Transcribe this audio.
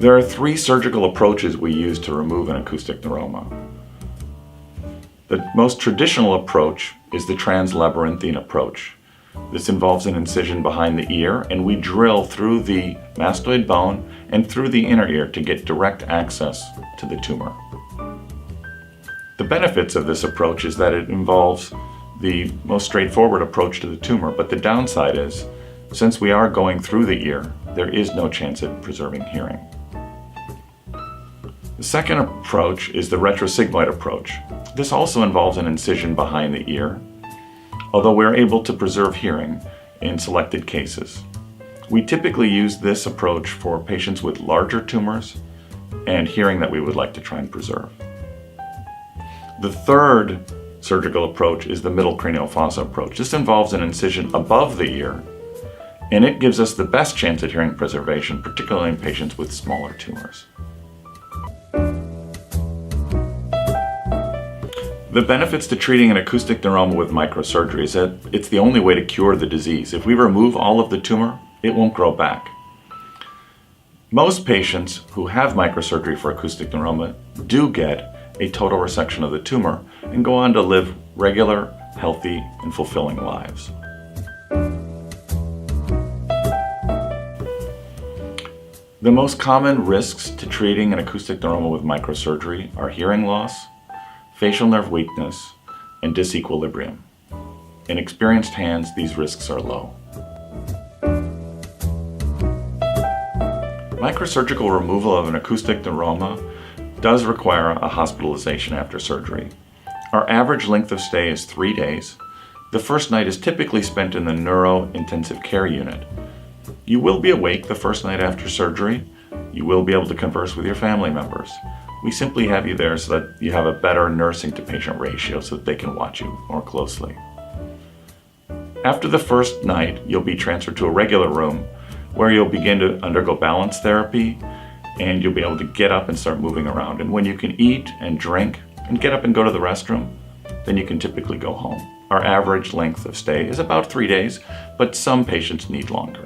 There are three surgical approaches we use to remove an acoustic neuroma. The most traditional approach is the translabyrinthine approach. This involves an incision behind the ear, and we drill through the mastoid bone and through the inner ear to get direct access to the tumor. The benefits of this approach is that it involves the most straightforward approach to the tumor, but the downside is, since we are going through the ear, there is no chance of preserving hearing. The second approach is the retrosigmoid approach. This also involves an incision behind the ear, although we're able to preserve hearing in selected cases. We typically use this approach for patients with larger tumors and hearing that we would like to try and preserve. The third surgical approach is the middle cranial fossa approach. This involves an incision above the ear, and it gives us the best chance at hearing preservation, particularly in patients with smaller tumors. The benefits to treating an acoustic neuroma with microsurgery is that it's the only way to cure the disease. If we remove all of the tumor, it won't grow back. Most patients who have microsurgery for acoustic neuroma do get a total resection of the tumor and go on to live regular, healthy, and fulfilling lives. The most common risks to treating an acoustic neuroma with microsurgery are hearing loss, facial nerve weakness, and disequilibrium. In experienced hands, these risks are low. Microsurgical removal of an acoustic neuroma does require a hospitalization after surgery. Our average length of stay is 3 days. The first night is typically spent in the neuro-intensive care unit. You will be awake the first night after surgery. You will be able to converse with your family members. We simply have you there so that you have a better nursing to patient ratio so that they can watch you more closely. After the first night, you'll be transferred to a regular room where you'll begin to undergo balance therapy, and you'll be able to get up and start moving around. And when you can eat and drink and get up and go to the restroom, then you can typically go home. Our average length of stay is about 3 days, but some patients need longer.